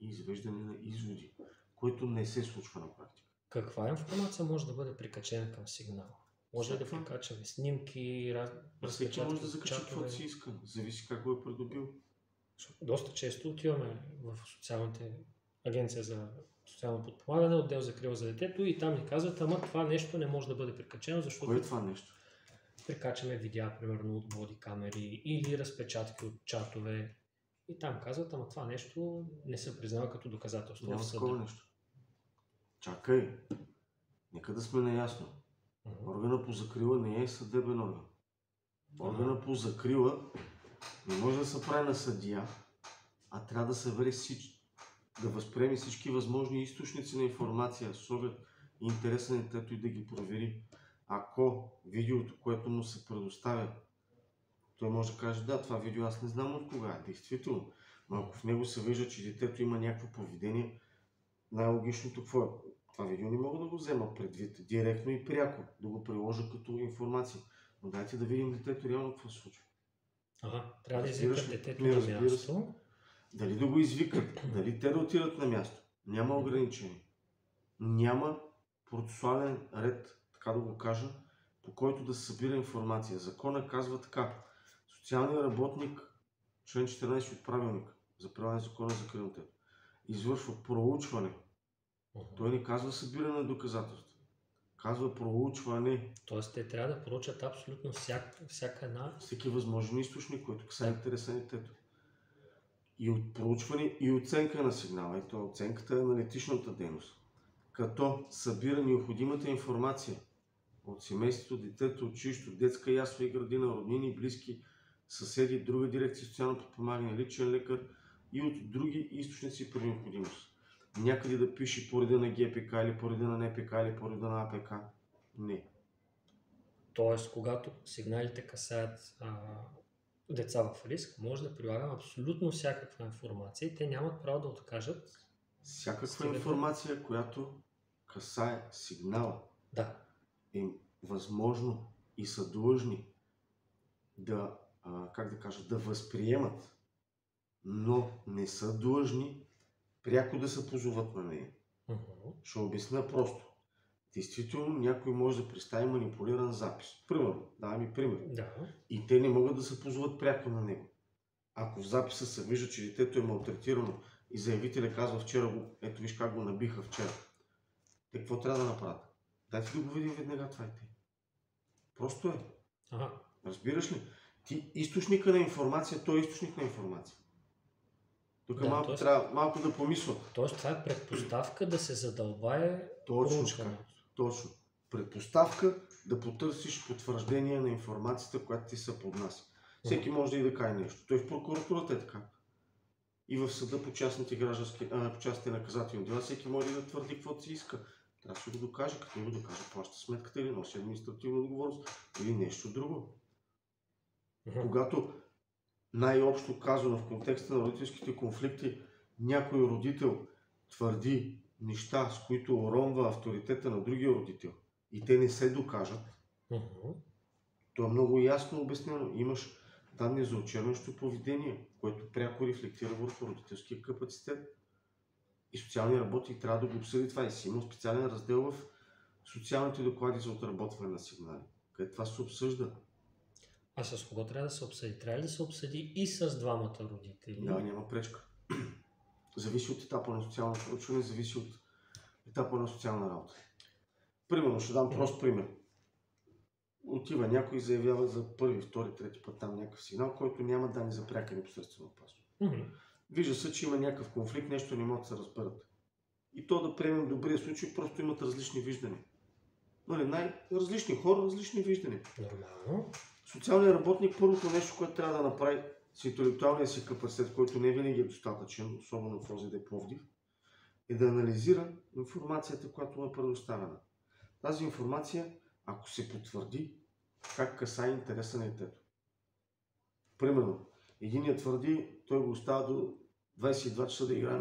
и извеждане на изводи, което не се случва на практика. Каква информация може да бъде прикачена към сигнала? Може ли да прикачаме снимки, Всеки може да закача каквото си иска, зависи как го е придобил. Доста често отиваме в социалните агенция за социално подпомагане, отдел за закрила за детето и там ни казват, ама това нещо не може да бъде прикачено, защото... Кое е това нещо? Прикачаме видеа, примерно от бодикамери или разпечатки от чатове и там казват, ама това нещо не се признава като доказателство. Няма такова нещо. Чакай, нека да сме наясно. Органът по закрила не е съдебен орган. Органът по закрила не може да се прави на съдия, а трябва да събере да възприеме всички възможни източници на информация с оглед интереса на детето и да ги провери. Ако видеото, което му се предоставя, той може да каже, да, това видео аз не знам от кога е, действително. Но ако в него се вижда, че детето има някакво поведение, най-логичното какво е? Това видео не мога да го взема предвид директно и пряко, да го приложа като информация. Но дайте да видим детето реално какво се случва. Трябва да извикат детето на място. Дали да го извикат, дали те да отидат на място. Няма ограничение. Няма процесуален ред, така да го кажа, по който да се събира информация. Законът казва така. Социалният работник, член 14 от правилника за прилагане на закона за закрила на детето, извършва проучване. Той не казва събиране на доказателства. Казва проучване. Тоест те трябва да проучат абсолютно всяка една... Всеки възможен източник, който касае интереса на детето. И от проучване и оценка на сигнала. И то оценката е аналитичната дейност. Като събира необходимата информация от семейството, детето, училището, детска ясла и градина, роднини, близки, съседи, друга дирекция социално подпомагане, личен лекар и от други източници при необходимост. Някъде да пише по реда на ГПК или по реда на НПК или по реда на АПК. Не. Тоест, когато сигналите касаят деца в риск, може да прилагам абсолютно всякаква информация и те нямат право да откажат. Всякаква информация, която касае сигнала, е възможно и са длъжни да, да възприемат, но не са длъжни пряко да се позоват на нея. Ще обясня просто. Действително някой може да представи манипулиран запис. Примерно, давай ми пример. И те не могат да се позоват пряко на него. Ако в записа се вижда, че детето е малтретирано и заявителя казва вчера ето виж как го набиха вчера. Те какво трябва да направят? Дайте да го видим веднага това е те. Просто е. Разбираш ли? Ти източника на информация, той е източник на информация. Тук трябва малко да помисля. Тоест това е предпоставка да се задълбае проучването. Точно. Предпоставка да потърсиш потвърждение на информацията, която ти се поднася. Всеки може да и да каже нещо. Той в прокуратурата е така. И в съда по частните наказателни дела всеки може да твърди каквото си иска. Трябва да го докаже. Като не го докаже, плаща сметката или носи административна отговорност или нещо друго. Когато най-общо казано в контекста на родителските конфликти, някой родител твърди неща, с които уронва авторитета на другия родител и те не се докажат, то е много ясно обяснено. Имаш данни за очернящо поведение, което пряко рефлектира върху родителския капацитет. И социалният работник трябва да го обсъди това и си има специален раздел в социалните доклади за отработване на сигнали, където това се обсъжда. А с кого трябва да се обсъди? Трябва ли да се обсъди и с двамата родители? Да, няма пречка. Зависи от етапа на социално проучване, зависи от етапа на социална работа. Примерно, ще дам прост пример. Отива някой и заявява за първи, втори, трети път там някакъв сигнал, който няма данни за пряка непосредствена опасност. Вижда се, че има някакъв конфликт, нещо не могат да се разберат. И то да приемем добрия случай, просто имат различни виждания. Най-различни хора, различни виждания. Нормално. Социалният работник, първото нещо, което трябва да направи с интелектуалния си капацитет, който не винаги е достатъчен, особено в ОЗД Пловдив, е да анализира информацията, която му е предоставена. Тази информация, ако се потвърди, как касае интереса на детето. Примерно, единият твърди, той го остава до 22 часа да играе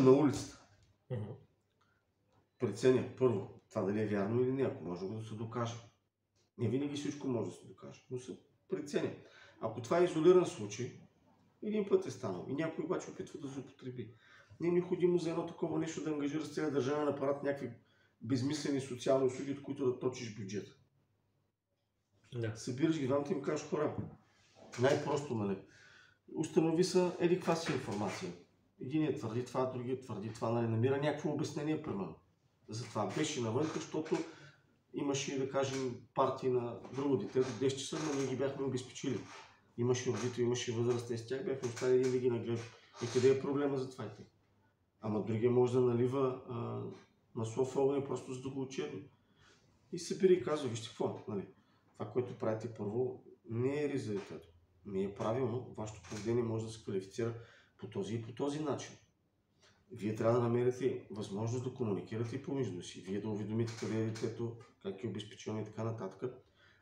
на улицата. Преценя първо, това дали е вярно или не, ако може да се докаже. Не винаги всичко може да се докаже, но се преценя. Ако това е изолиран случай, Един път е станал. И някой обаче опитва да злоупотреби. Не е необходимо за едно такова нещо да ангажира с целия държавен апарат някакви безмислени социални услуги, от които да точиш бюджета. Да. Събираш ги, вам ти им кажеш хора. Най-просто, нали? Установи са еди каква си информация. Единият твърди това, другият твърди това, нали? Намира някакво обяснение, примерно. Затова беше навън, защото имаше, да кажем, партии на друго дете до 10 часа, но ние ги бяхме обезпечили. Имаше родители, имаше възраст, и с тях бяхме оставили един да ги нагледа. И къде е проблема за това? Ама другия може да налива масло в огъня просто за да го очерни. И събира и казва, вижте какво, нали? Това, което правите първо, не е риск за детето. Не е правилно. Вашето поведение може да се квалифицира по този и по този начин. Вие трябва да намерите възможност да комуникирате помежду си. Вие да уведомите къде е детето, как е обезпечено и така нататък.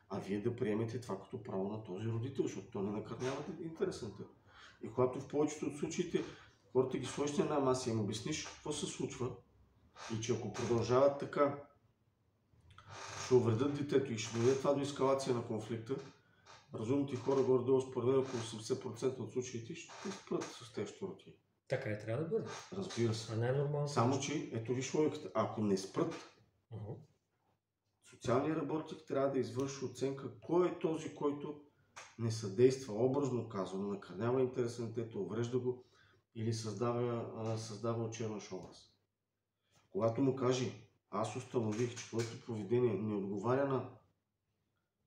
А вие да приемете това като право на този родител, защото то не накърнява интересната. И когато в повечето от случаите хората ги сложиш на една маса и им обясниш какво се случва и че ако продължават така, ще увредят детето и ще доведе това до ескалация на конфликта, разумните хора горе-долу според мен около 80% от случаите ще спрат с тези щуротии. Така и трябва да бъде. Разбира се. А не е нормално. Само, че ето виж логиката. Ако не спрат, социалният работник трябва да извърши оценка кой е този, който не съдейства, образно казано, накърнява интереса на детето, уврежда го или създава очернящ образ. Когато му каже, аз установих, че твоето поведение не отговаря на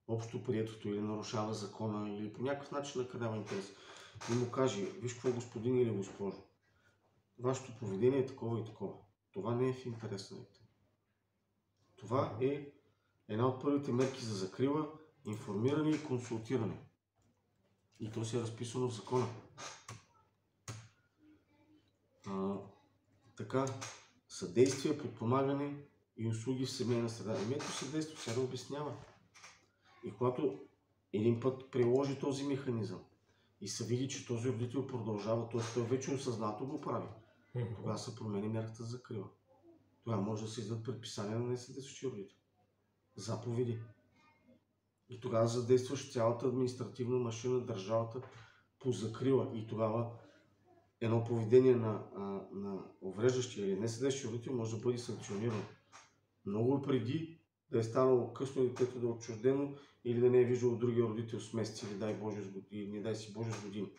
общо приетото или нарушава закона или по някакъв начин накърнява интерес, и му каже, виж какво господин или госпожо, вашето поведение е такова и такова. Това не е в интерес на детето. Това е една от първите мерки за закрила, информиране и консултиране. И то си е разписано в закона. Така, съдействие, подпомагане и услуги в семейна среда. Името съдействие сега да обяснява. И когато един път приложи този механизъм и се види, че този родител продължава, т.е. той вече осъзнато го прави, тогава се промени мярката за закрила. Тогава може да се издадат предписания на несъдействащия родител. Заповеди. И тогава задействаш цялата административна машина, държавата по закрила. И тогава едно поведение на увреждащия или несъдействащия родител може да бъде санкционирано. Много преди да е станало късно детето да е отчуждено или да не е виждало другия родител с месец или дай си Боже с години.